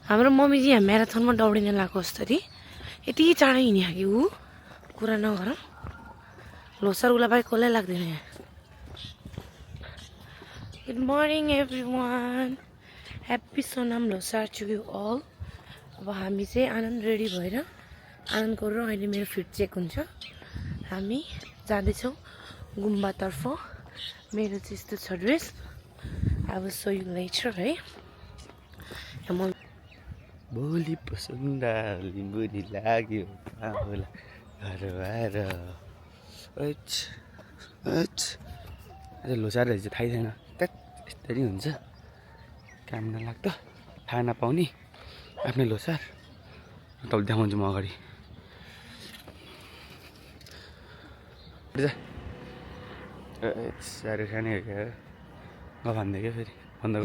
हाम्रो मम्मीजी यहाँ म्याराथनमा दौडिन लगाएको जस्तरी यति चाँडो हिँड्यो कि ऊ कुरा नगर लोसार उसलाई बाहेक कसलाई लाग्दैन यहाँ। Good morning everyone, happy Sonam Losar to you all. अब हामी चाहिँ आनन्द रेडी भएर आनन्द गरेर अहिले मेरो फिट चेक हुन्छ। हामी जाँदैछौँ गुम्बातर्फ। मेरो चाहिँ यस्तो छ ड्रेस। अब सो यु लेटर है। भोलि पसन्दा लिम्बुनी लाग्यो होला घरबार लोसार चाहिँ थाहै छैन त्यहाँ यस्तरी हुन्छ काम नलाग्दो थाहा नपाउने आफ्नै लोसार। तपाईँले देखाउँछु म अगाडि साह्रो खाने हो क्या नभन्दे क्या फेरि भन्दा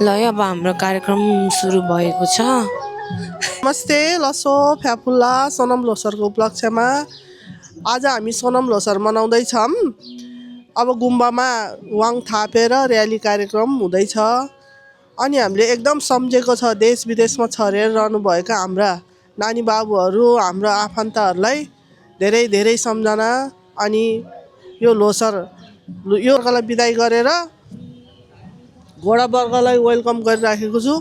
ल अब हाम्रो कार्यक्रम सुरु भएको छ। नमस्ते, लसो फ्याफुल्ला सोनम लोसारको उपलक्ष्यमा आज हामी सोनम लोसार मनाउँदैछौँ। अब गुम्बामा वाङ थापेर र्याली कार्यक्रम हुँदैछ। अनि हामीले एकदम सम्झेको छ देश विदेशमा छरेर रहनुभएका हाम्रा नानी बाबुहरू, हाम्रो आफन्तहरूलाई धेरै धेरै सम्झना। अनि यो लोसार यो वर्गलाई बिदाई गरेर घोडा वर्गलाई वेलकम गरिराखेको छु।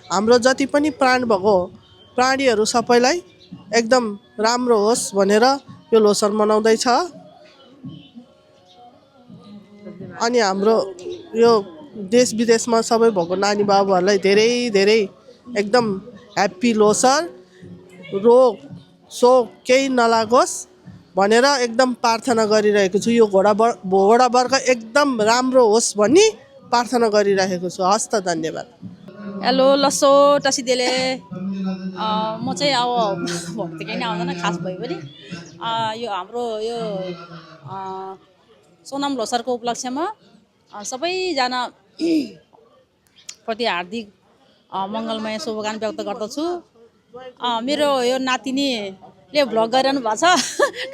हाम्रो जति पनि प्राण भएको प्राणीहरू सबैलाई एकदम राम्रो होस् भनेर यो लोसार मनाउँदैछ। अनि हाम्रो यो देश विदेशमा सबै भएको नानी बाबुहरूलाई धेरै धेरै एकदम ह्याप्पी लोसार, रोग सोग केही नलागोस् भनेर एकदम प्रार्थना गरिरहेको छु। यो घोडा वर्ग एकदम राम्रो होस् भन्ने प्रार्थना गरिरहेको छु। हस् त, धन्यवाद। हेलो लसो टसिदेले म चाहिँ अब भन्नु त केही नै आउँदैन खास भयो भने यो हाम्रो यो सोनाम लोसारको उपलक्ष्यमा सबैजना प्रति हार्दिक मङ्गलमय शुभकामना व्यक्त गर्दछु। मेरो यो नातिनीले भ्लग गरिरहनु भएको छ।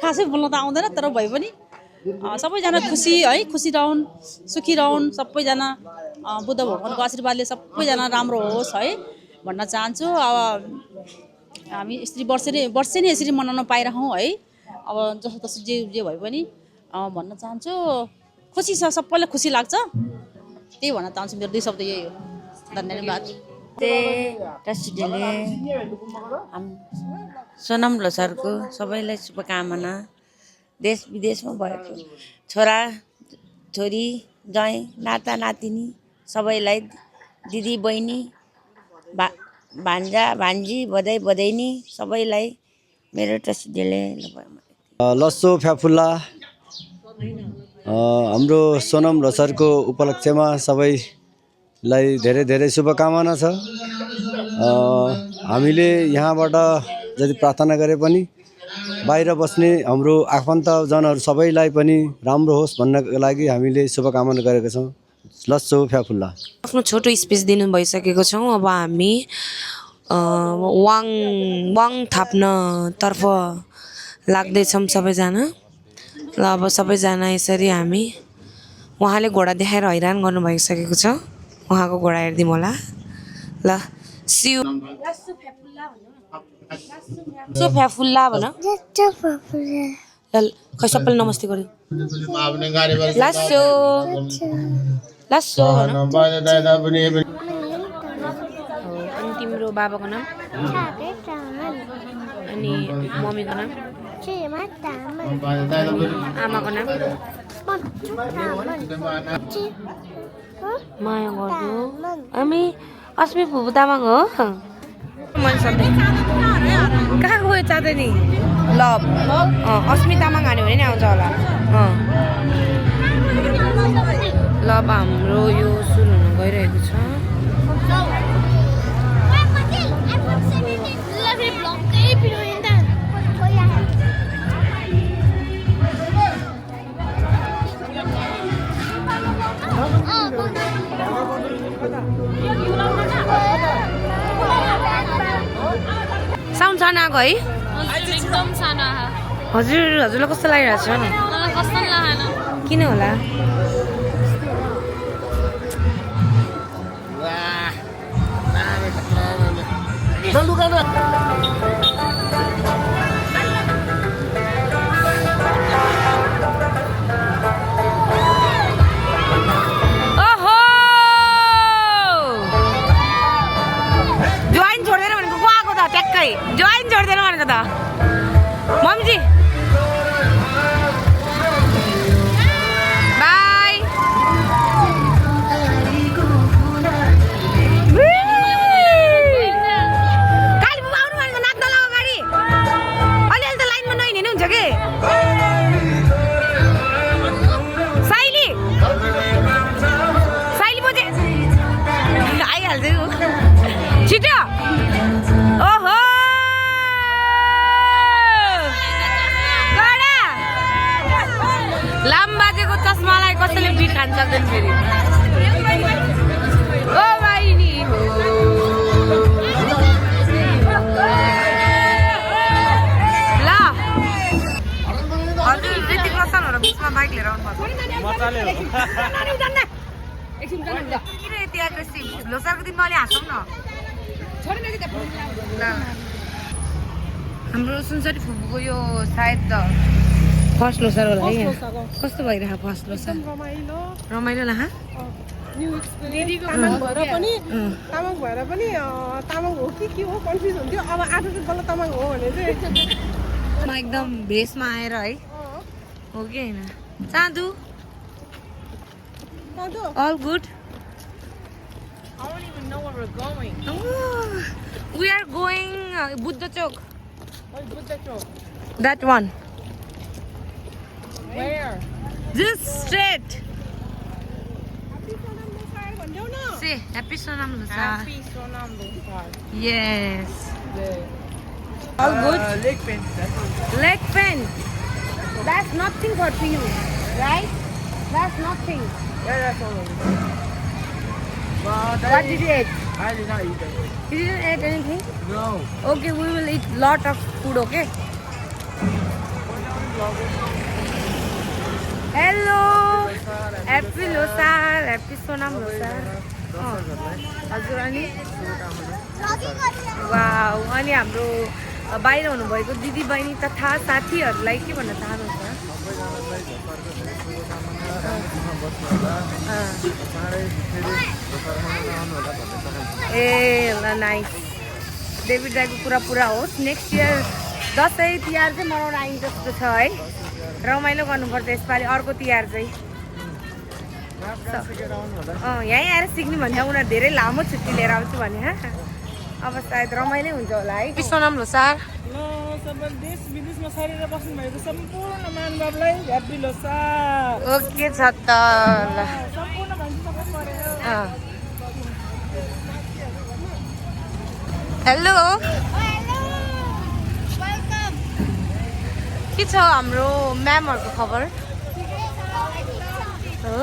खासै बोल्न त आउँदैन, तर भए पनि सबैजना खुसी है, खुसी रहन्, सुखी रहन् सबैजना। बुद्ध भगवानको आशीर्वादले सबैजना राम्रो होस् है भन्न चाहन्छु। अब हामी यसरी वर्षै नै यसरी मनाउन पाइरहौँ है। अब जस्तो तस्तो जे भए पनि भन्न चाहन्छु, खुसी छ, सबैलाई खुसी लाग्छ, त्यही भन्न चाहन्छु। मेरो दुई शब्द यही हो। धन्यवाद। सोनम लोसारको सबैलाई शुभकामना। देश विदेशमा भएको छोरा छोरी ज्वाइँ नाता नातिनी सबैलाई, दिदी बहिनी भान्जा भान्जी बधाई सबैलाई मेरो टसिदेले लसो फ्याफुल्ला। हाम्रो सोनम लोसारको उपलक्ष्यमा सबैलाई धेरै धेरै शुभकामना छ। हामीले यहाँबाट जति प्रार्थना गरे पनि बाहिर बस्ने हाम्रो आफन्तजनहरू सबैलाई पनि राम्रो होस् भन्नको लागि हामीले शुभकामना गरेका छौँ। लस्सो फ्याफुल्ला। आफ्नो छोटो स्पिच दिनु भइसकेको छौँ। अब हामी वाङ थाप्नतर्फ लाग्दैछौँ सबैजना। ल अब सबैजना यसरी हामी उहाँले घोडा देखाएर हैरान गर्नु भइसकेको छ। उहाँको घोडा हेरिदिउँ होला। ल सिउ फ्याफुल्ला भन। ल खै सबैले नमस्ते गर्यो। लासो लासो भन। अनि तिम्रो बाबाको नाम अनि मम्मीको नाम आमाको नाम माया गर्नु। अनि अस्मी फुपू तामाङ हो। मैले सधैँ कहाँ गयो चाँदै नि ल अस्मी तामाङ हान्यो भने नि आउँछ होला। ल अब हाम्रो यो सुरु हुन गइरहेको छ। साउन्ड सानो आएको है? एकदम सानो आहा। हजुरलाई कस्तो लागिरहेको छ? मलाई कस्तो लागेन। किन होला? जोइन छोड्दैन भनेको त मम्मीजी। बाई। कालीबुङ आउनु भनेको नाच्न ल अगाडि। अलिअलि त लाइनमा नहिँड्नु हुन्छ कि। साइली साइली बोजे आइहाल्छ छिटो। ओहो लामबाजेको चस्मालाई कसैले बिखान सक्दैन फेरि। ओ बहिनी हो ल हजुर ऋतिक रोशनहरू बिचमा बाइक लिएर आउनुभएको किन यति एग्रेसिभ? लोसारको दिनमा अलि हाँसौँ न। हाम्रो सुनसरी फुपूको यो सायद फर्स्ट लोसार होला है। कस्तो भइरहेको फर्स्ट लोसार? रमाइलो ला तामाङ भएर पनि तामाङ हो कि के हो कन्फ्युज हुन्थ्यो। अब आज चाहिँ बल्ल तामाङ हो भने चाहिँ एकदम भेषमा आएर है हो कि होइन? Chandu all good? I don't even know where we're going. We are going Buddha Chowk. Where's Buddha Chowk? That one. Where? Just straight. Say Happy Sonam Losar. Happy Sonam Losar. Yes. All good? Leg pain. Leg pain. That's nothing for you, right? That's nothing. Yeah, that's all. What did you eat? I did not eat it. You didn't eat anything? No. Okay, we will eat lot of food, okay? Hello! Happy Losar, Happy Sonam Losar. हजुर अनि wow अनि हाम्रो बाहिर हुनुभएको दिदी बहिनी तथा साथीहरूलाई के भन्न चाहनुहुन्छ? ए ल नाइस। डेभिड दाईको कुरा पुरा होस्। नेक्स्ट इयर दसैँ तिहार चाहिँ मनाउन आइन्छ जस्तो छ है। रमाइलो गर्नुपर्छ यसपालि अर्को तिहार चाहिँ। यहीँ आएर सिक्ने भन्दा उनीहरू धेरै लामो छुट्टी लिएर आउँछु भने अब सायद रमाइलो हुन्छ होला है। सोनाम लोसार सबै देश विदेशमा सरेर बस्नु भएको सम्पूर्ण महानुभावलाई ह्याप्पी लोसार। ओके छ त ल सम्पूर्ण मान्छे सबै परेर हेलो के छ हाम्रो म्यामहरूको खबर? हो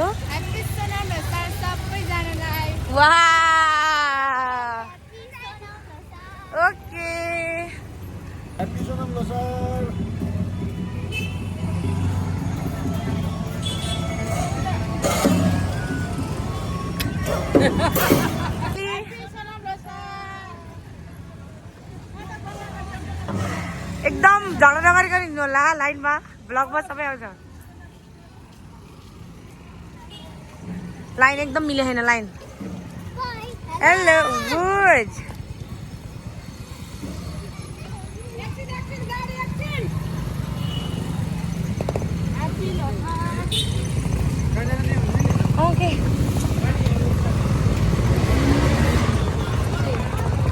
वाह एकदम झगडा नगरिकन हिँड्नु होला लाइनमा ब्लगमा सबै आउँछ लाइन एकदम मिले छैन line hello good okay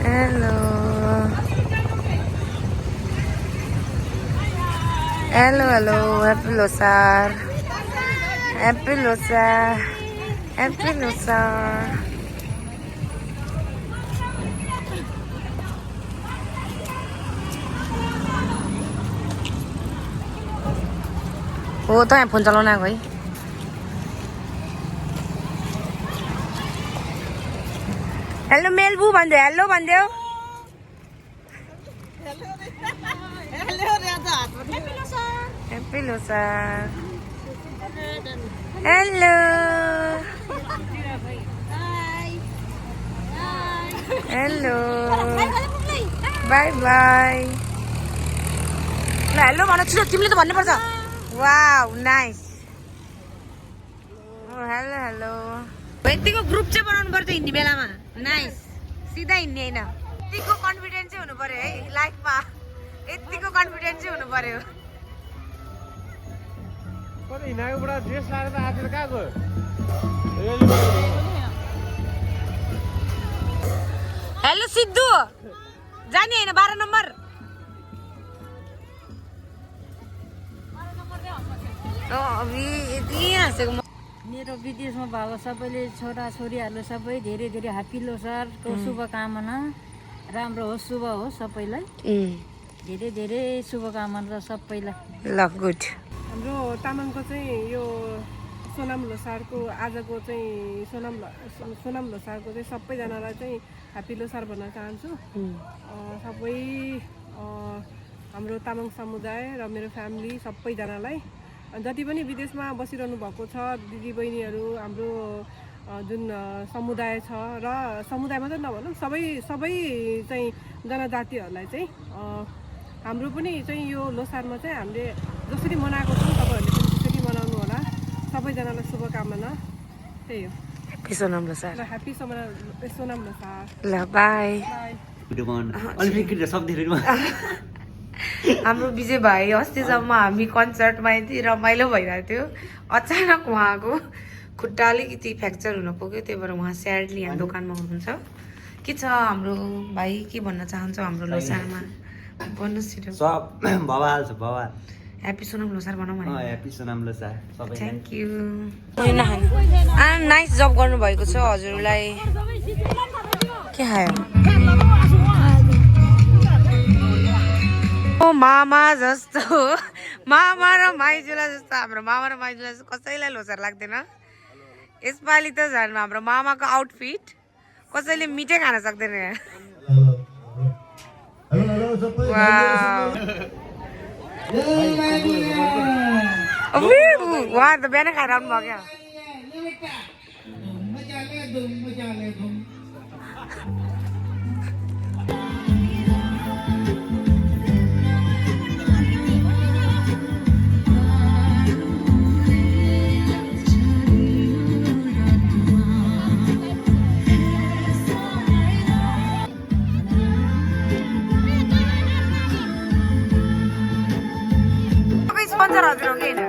hello hello hello happy Losar happy Losar happy Losar हो त यहाँ फोन चलाउन आएको है हेलो मेलबु भन्दै हेलो भन्देऊ happy Losar hello hello bye bye ल हेलो भन छिटो तिमीले त भन्नुपर्छ वाउ नाइस हेलो हेलो यतिको ग्रुप चाहिँ बनाउनु पर्छ हिँड्ने बेलामा नाइस सिधा हिँड्ने होइन यतिको कन्फिडेन्स चाहिँ हुनु पर्यो है लाइफमा यतिको कन्फिडेन्स चाहिँ हुनु पर्यो हेलो सिद्धू जाने होइन 12 नम्बर मेरो विदेशमा भएको सबैले छोराछोरीहरूले सबै धेरै धेरै ह्याप्पी लोसारको शुभकामना राम्रो होस् शुभ होस् सबैलाई धेरै धेरै शुभकामना सबैलाई ल गुड हाम्रो तामाङको चाहिँ यो सोनाम लोसारको आजको चाहिँ सोनाम लोसारको चाहिँ सबैजनालाई चाहिँ ह्याप्पी लोसार भन्न चाहन्छु सबै हाम्रो तामाङ समुदाय र मेरो फ्यामिली सबैजनालाई जति पनि विदेशमा बसिरहनु भएको छ दिदीबहिनीहरू हाम्रो जुन समुदाय छ र समुदाय मात्रै नभनौँ सबै चाहिँ जनजातिहरूलाई चाहिँ हाम्रो पनि चाहिँ यो लोसारमा चाहिँ हामीले जसरी मनाएको छौँ तपाईँहरूले पनि त्यसरी मनाउनु होला सबैजनालाई शुभकामना त्यही हो ह्याप्पी सोनाम लोसार ल ह्याप्पी सोनाम लोसार ल बाई हाम्रो विजय भाइ अस्तिसम्म हामी कन्सर्टमा यति रमाइलो भइरहेको थियो अचानक उहाँको खुट्टा अलिकति फ्र्याक्चर हुन पुग्यो त्यही भएर उहाँ स्याडली यहाँ दोकानमा हुनुहुन्छ के छ हाम्रो भाइ के भन्न चाहन्छ हाम्रो लोसारमा भन्नुहोस् छिटो बवाल छ बवाल ह्याप्पी सोनाम लोसार भनौँ भने ह्याप्पी सोनाम लोसार सबै थ्याङ्क यू नाइस जब गर्नुभएको छ हजुरलाई के खायो मामा जस्तो मामा र माइजूलाई जस्तो हाम्रो मामा र माइजूलाई जस्तो कसैलाई लोसार लाग्दैन यसपालि त झन् हाम्रो मामाको आउटफिट कसैले मिठै खान सक्दैन उहाँ त बिहानै खाएर आउनु भयो क्या स्पोन्सर हजुर हो कि होइन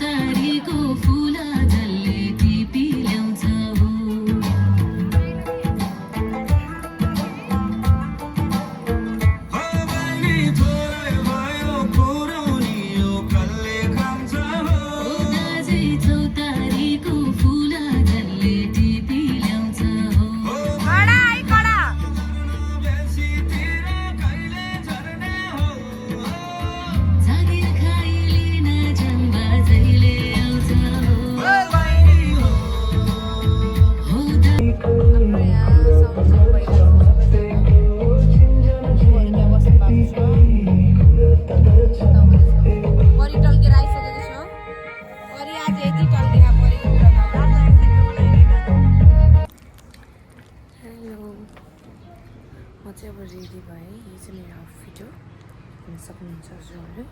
तारीको फुला जल्ले टिपी चाहिँ यति टल्किँदा परेको कुरा हेलो म चाहिँ अब रेडी भएँ यो चाहिँ मेरो आउटफिट हो हेर्न सक्नुहुन्छ हजुरहरूले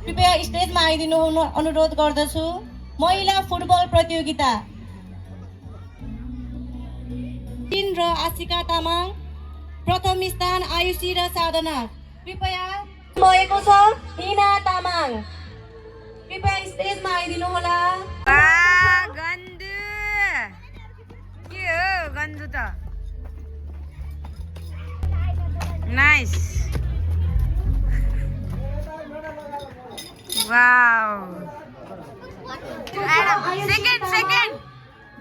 कृपया स्टेजमा आइदिनु हुन अनुरोध गर्दछु। महिला फुटबल प्रतियोगिता 3 र आशिका तामाङ, प्रथम स्थान आयुषी र साधना। कृपया भएको छ हिना तामाङ, कृपया स्टेजमा आइदिनु होला। गन्धु के हो गन्धु त नाइस वाउ सेकेन्ड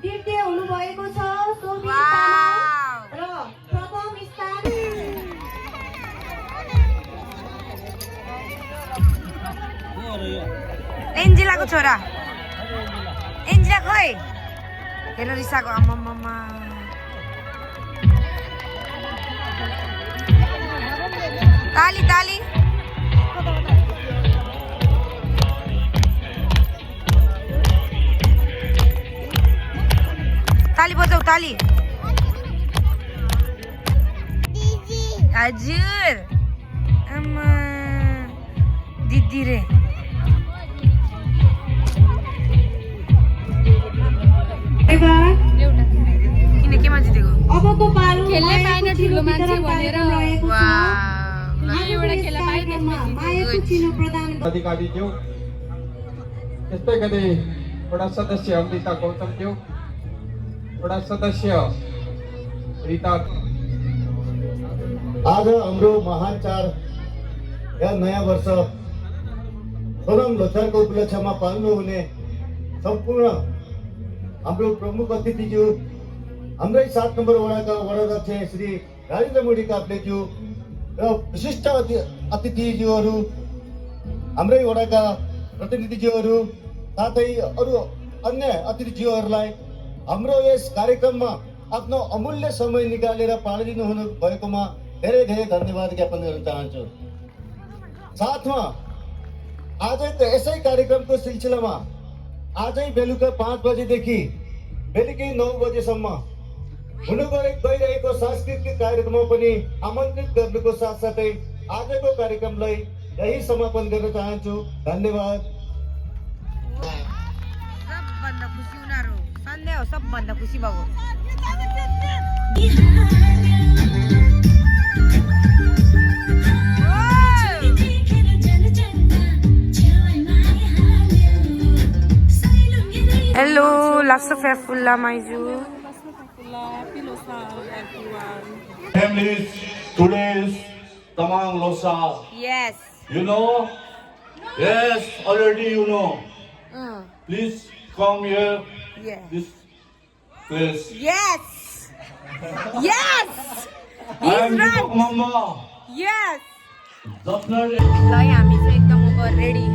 द्वितीय हुनुभएको छ सोभी वाउ र प्रथम स्थान एन्जिलाको छोरा एन्जिला खोइ हेर्नु रिसाको आम्मामा ताली ताली ताली बजाऊ ताली हजुर आमा दिदी रे किन केमा जितेको अबको पालो खेल्ने पाएन ठुलो मान्छे भनेर एउटा खेला पाए मायाको चिनो प्रदान अधिकारी ज्यू त्यस्तै गरी वडा सदस्य अमृता गौतम ज्यू, वडा सदस्य रीता। आज हाम्रो महान चाड या नयाँ वर्ष सोनम लोछारको उपलक्ष्यमा पाल्नु हुने सम्पूर्ण हाम्रो प्रमुख अतिथिज्यू, हाम्रै 7 नम्बर वडाका वडाध्यक्ष श्री राजेन्द्र मोडी काफ्लेज्यू र विशिष्ट अतिथिज्यूहरू, हाम्रै वडाका प्रतिनिधिज्यूहरू साथै अरू अन्य अतिथिज्यूहरूलाई हाम्रो यस कार्यक्रममा आफ्नो अमूल्य समय निकालेर पालिदिनु हुनु भएकोमा धेरै धेरै धन्यवाद ज्ञापन गर्न चाहन्छु। साथमा आजै यसै कार्यक्रमको सिलसिलामा आजै बेलुका 5 बजेदेखि बेलुकी 9 बजेसम्म हुन गइरहेको सांस्कृतिक कार्यक्रममा पनि आमन्त्रित गर्नुको साथसाथै आजको कार्यक्रमलाई यही समापन गर्न चाहन्छु। धन्यवाद। सबभन्दा खुसी उनीहरू सन्देह हो सबभन्दा खुसी भएको हेलो लासो फेफुल्ला माइजू Families, today's Tamang Losa. Yes. You know? Yes, already you know. Please come here. Yeah. This place. Yes. Yes. I am Deepak Mama. Yes. Definitely. ल हामी चाहिँ एकदम अब रेडी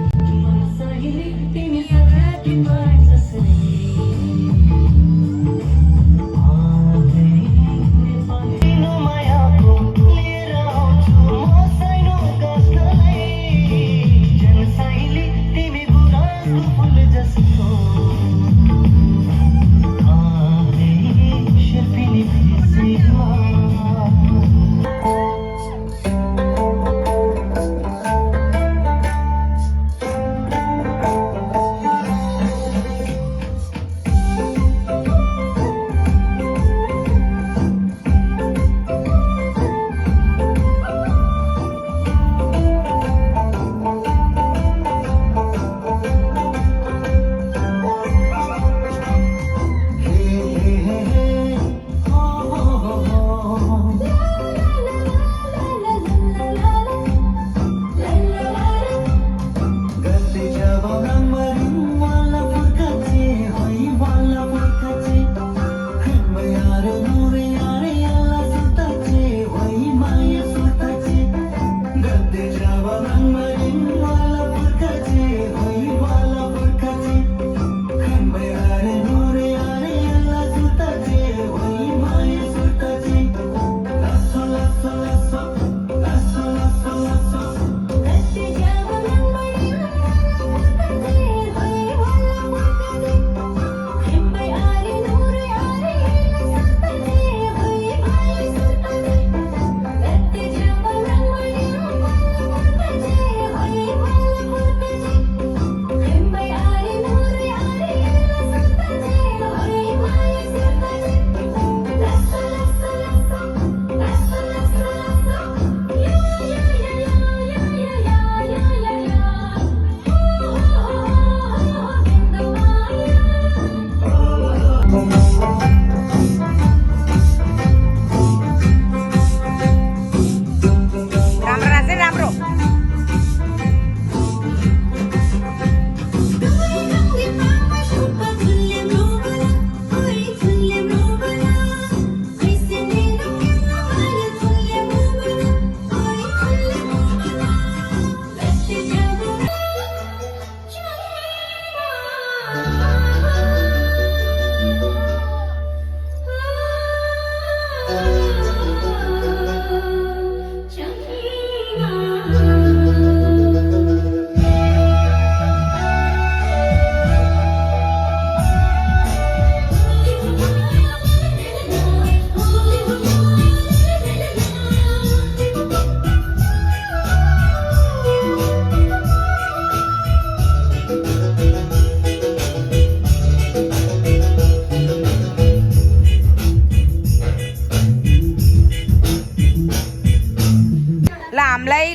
ल हामीलाई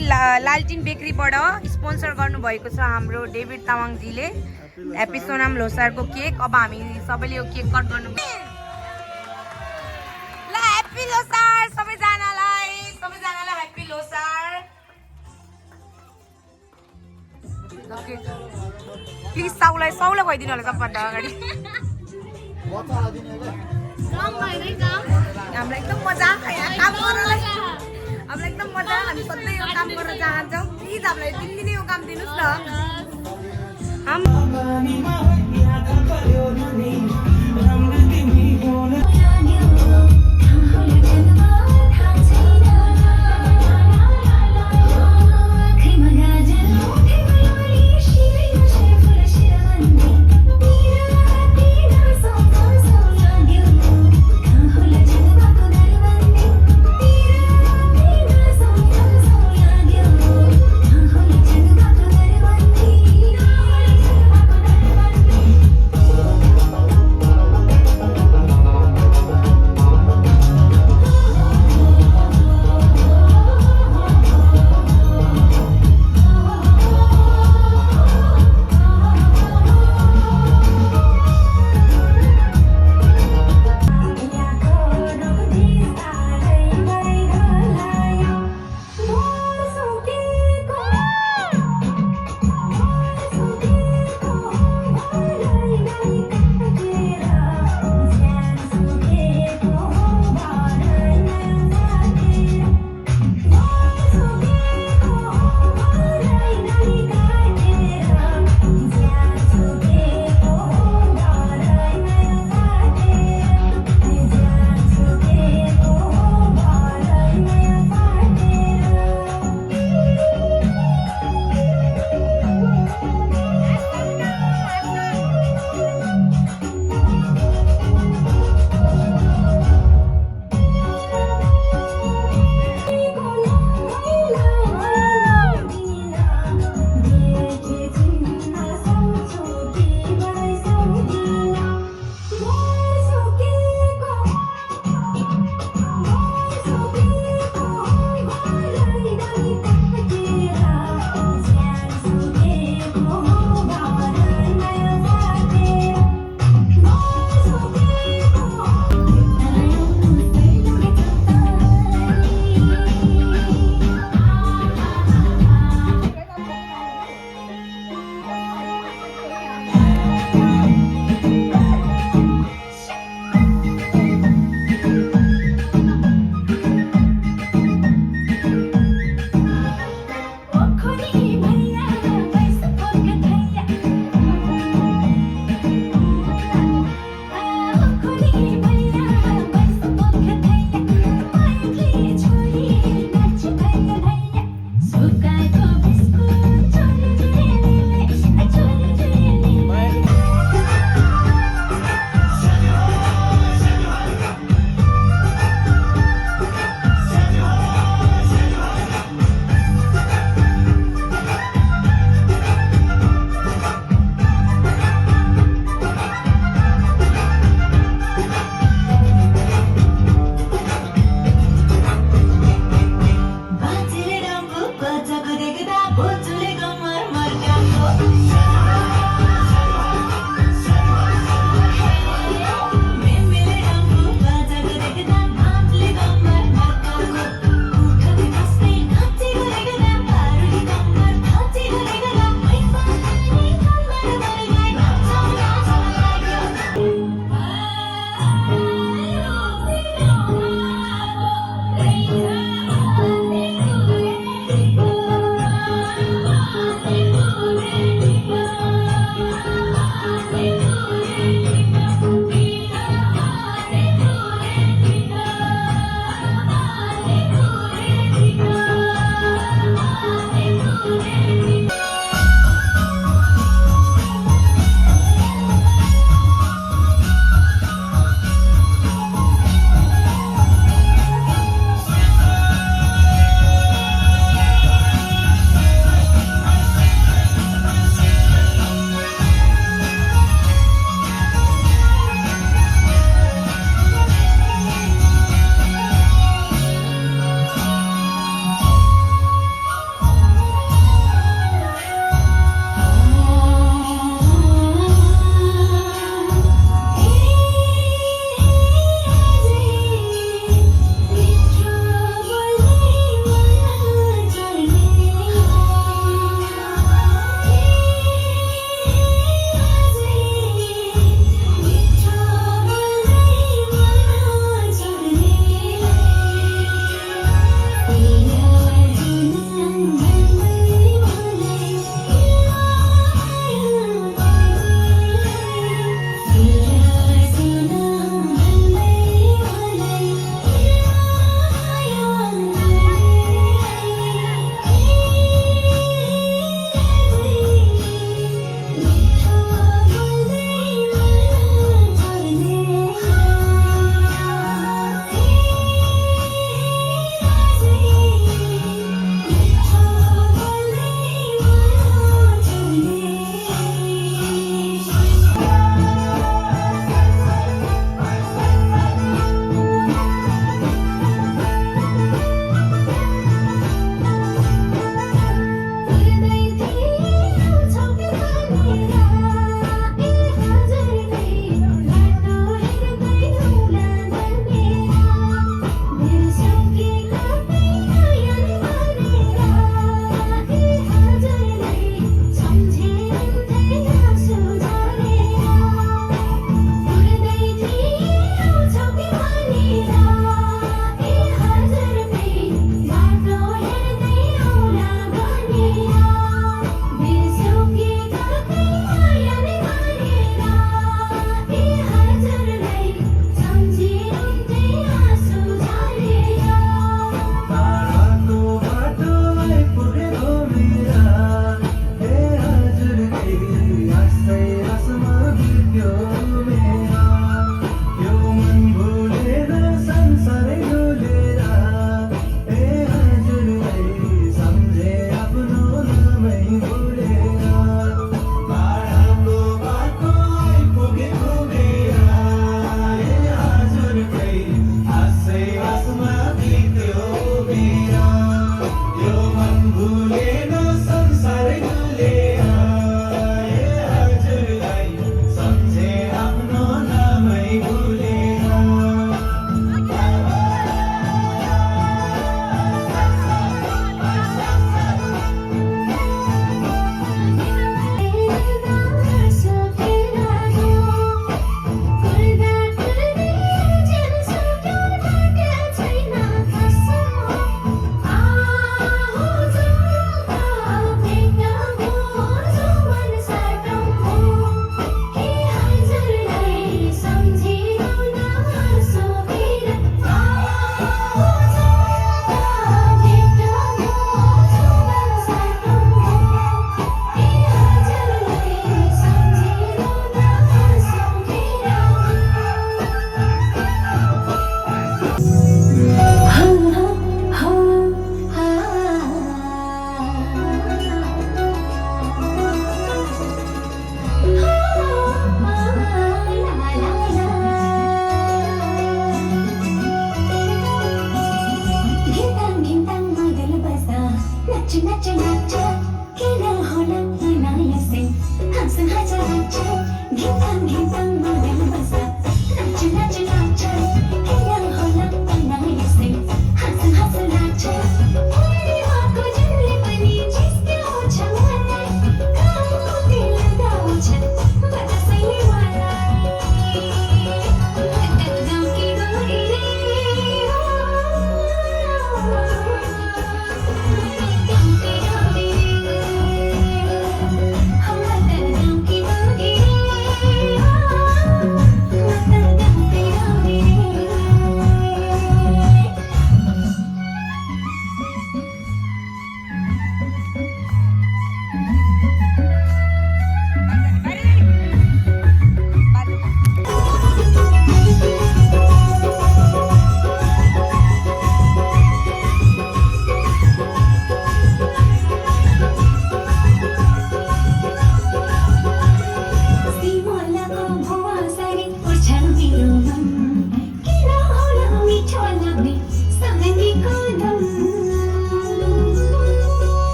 लालटिन बेकरीबाट स्पोन्सर गर्नुभएको छ हाम्रो डेभिड तामाङजीले ह्याप्पी सोनाम लोसारको केक। अब हामी सबैले यो केक कट गर्नु ल ह्याप्पी लोसार सबैजनालाई ह्याप्पी लोसार। प्लिज साउलाई खुवाइदिनु होला सबभन्दा अगाडि। हामीलाई एकदम मजा काम गर्नलाई, हामीलाई एकदम मजा, हामी सधैँ यो काम गर्न चाहन्छौँ। प्लिज हामीलाई 3 दिन यो काम दिनुहोस् न।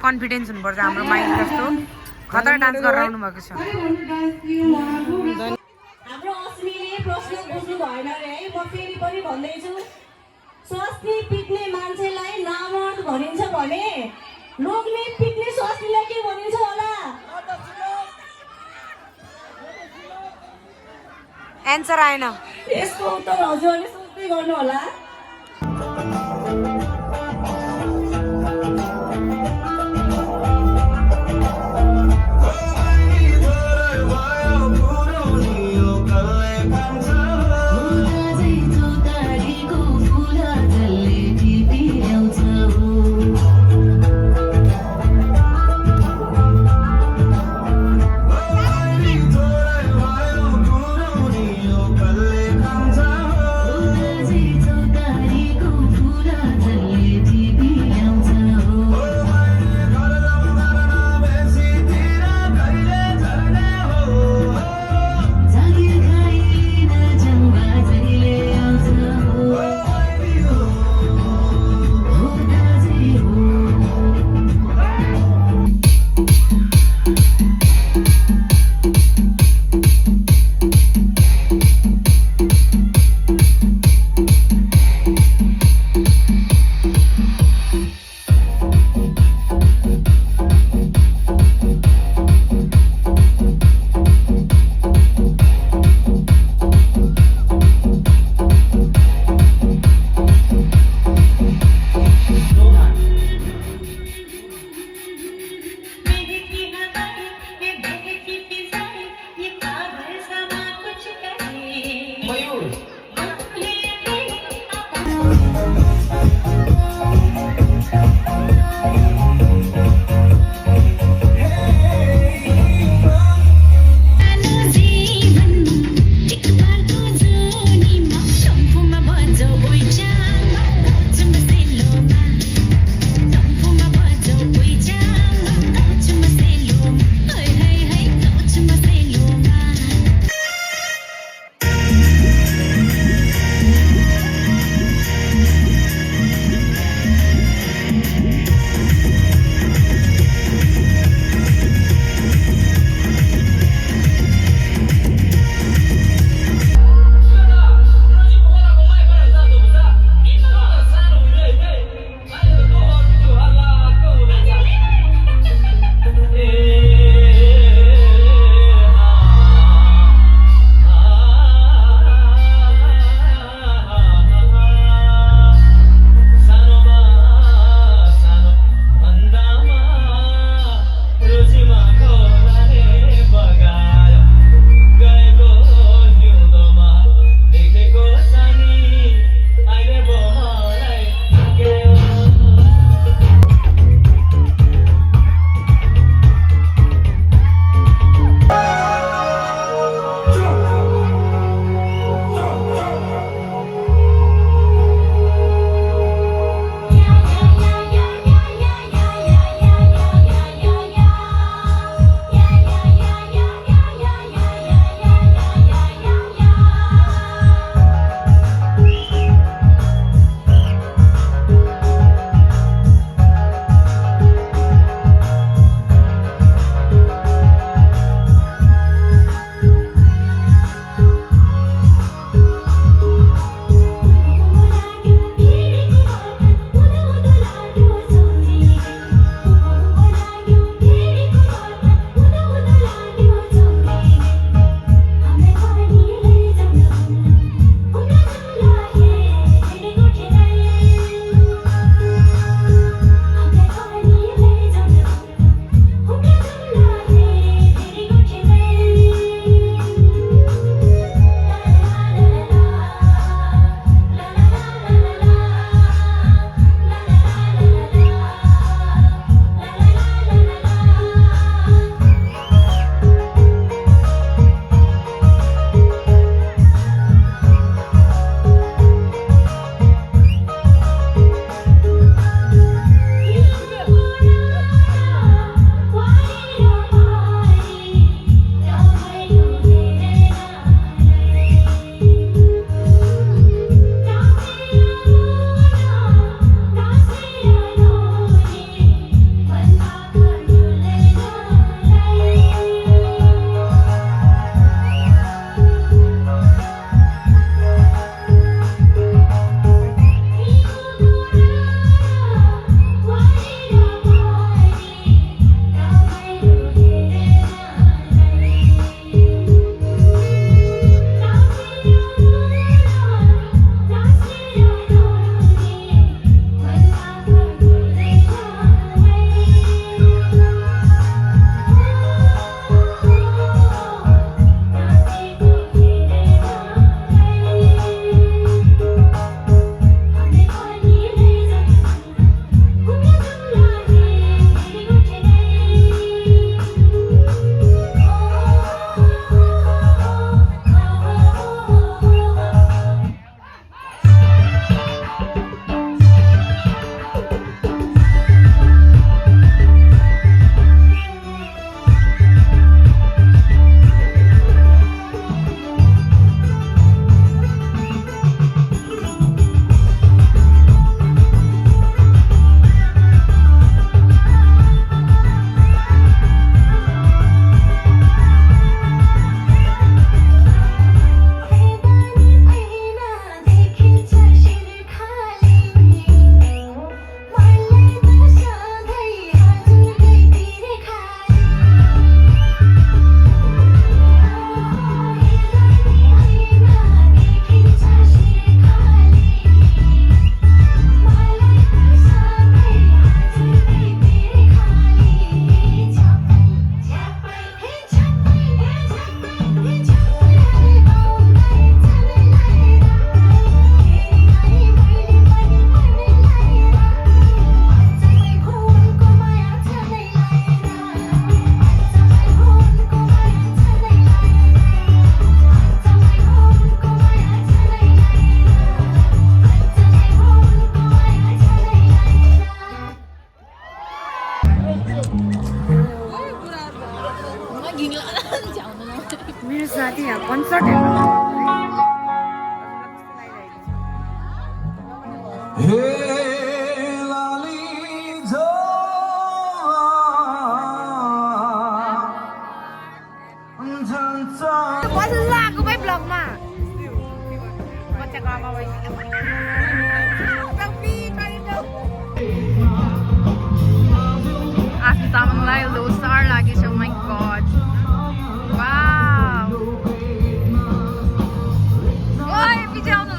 कन्फिडेन्स हुनुपर्छ हाम्रो माइन्ड जस्तो खतरा डान्स गरेर आउनु भएको छ। हाम्रो अस्मिले प्रश्न बुझ्नु भएन रे है, म फेरि पनि भन्दैछु। स्वास्नी पिट्ने मान्छेलाई नामर्द भनिन्छ भने लोग्ने पिट्ने स्वास्नीलाई के भनिन्छ होला? एन्सर आएन। यसको उत्तर हजुरले सोच्दै गर्नु होला। Thank you. मेरो साथी यहाँ कन्सर्ट हेर्नु आएको भाइ ब्लगमा बच्चाको आमा आफ्नो तामाङलाई लोसार लागेछ माइ गड वाउ ओइ पछि आउनु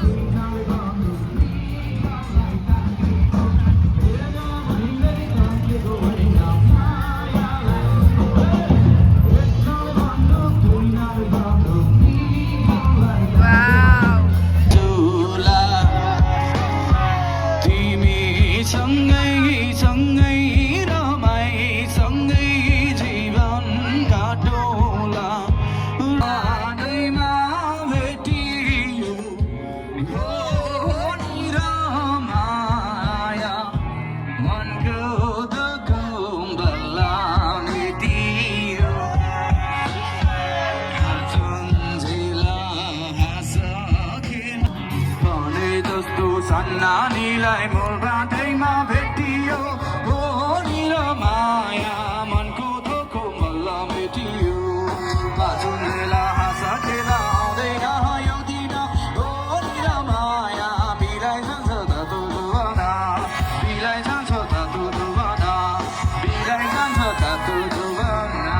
नानीलाई मोर बाटैमा भेटियो हो निर माया मनको धोको मल्ल भेटियो बाजुनेला हाँसा खेला आउँदैन यो दिन हो निर माया बिराइ जान्छ तातो जुवाना बिराइ जान्छ तातो जुवाना बिराइ जान्छ तातो जुवाना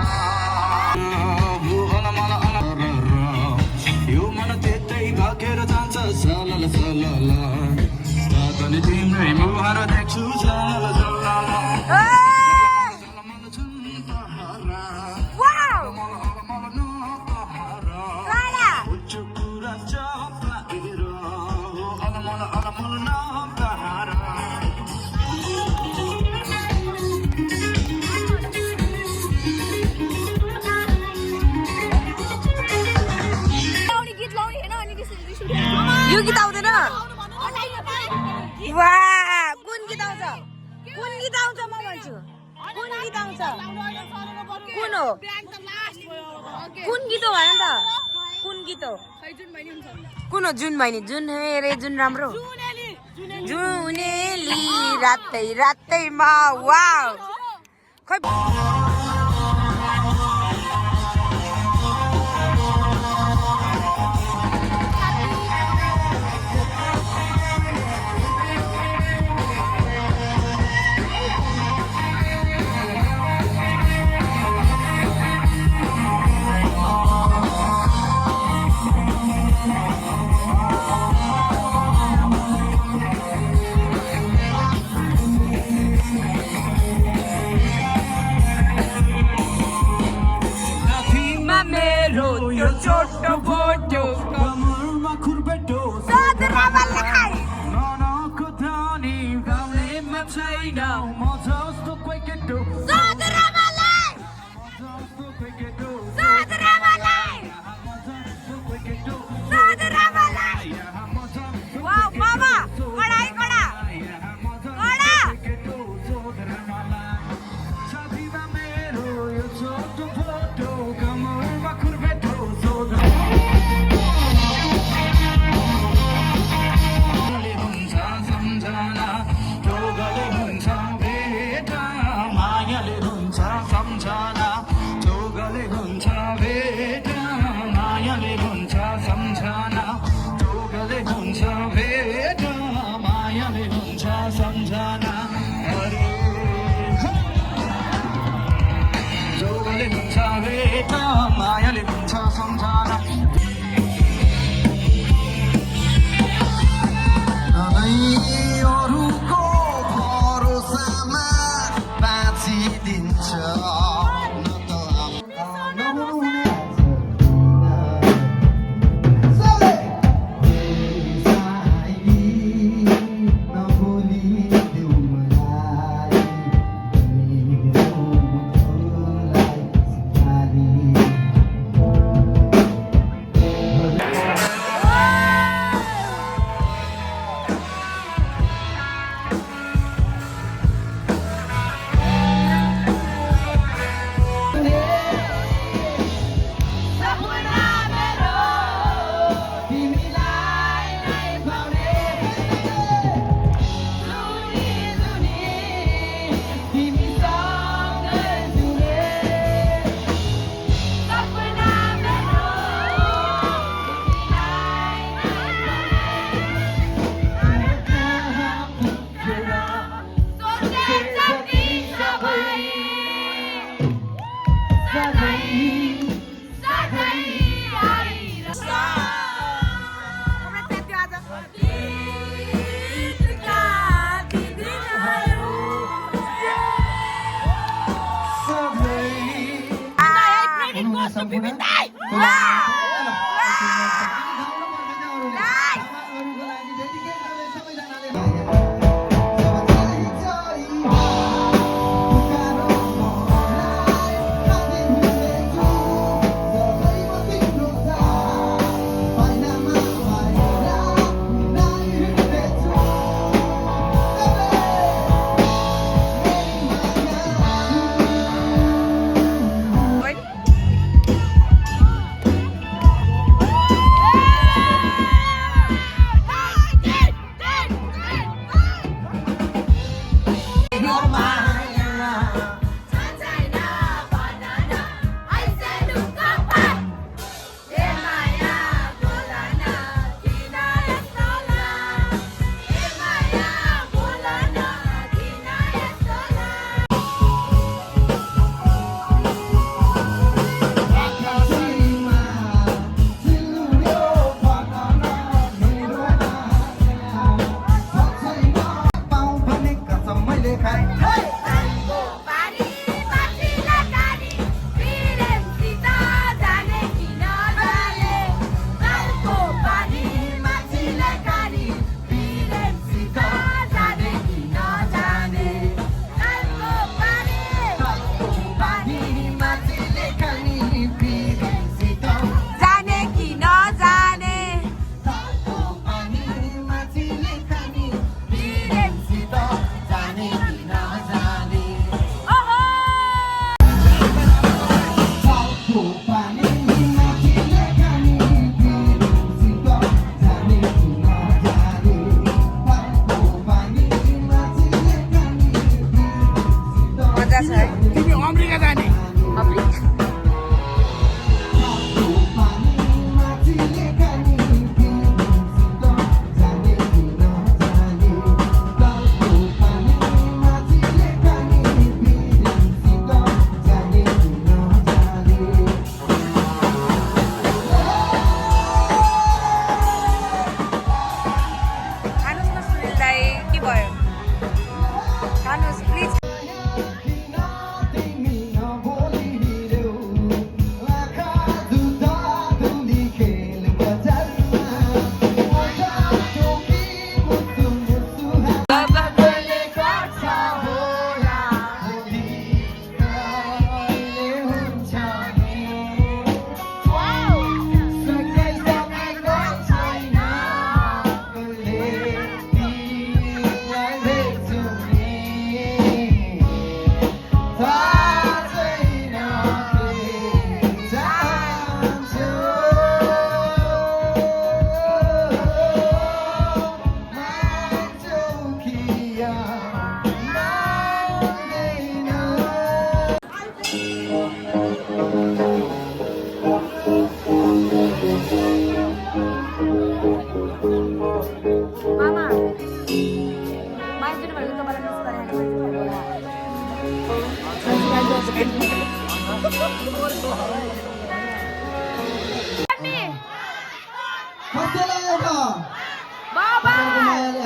यो मन त्यतै भागेर जान्छ सलल सलल अनि तिम्रै मुहार देख्छु जाला जाला यो गीत आउँदैन वाह कुन गीत आउँछ म भन्छु कुन गीत आउँछ कुन हो कुन गीत हो भन त कुन हो जुन बहिनी जुन हेरे जुन राम्रो जुनेली रातै रातैमा वाउ खै छोटो फोटो कमरमा खुर्बेटो ननको धानी गाउँलेमा छैन म जस्तो कोही केटो मायाले हुन्छ सम्झना अरूको भरोसामा बाँचिदिन्छ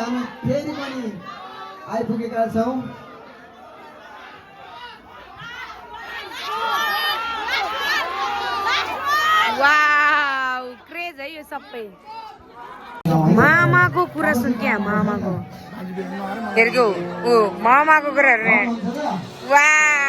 हामी फेरि पनि आइपुगेका छौँ। वाउ क्रेज है यो सबै। मामाको कुरा सुन क्या मामाको हेर्को ओ मामाको कुराहरु वाउ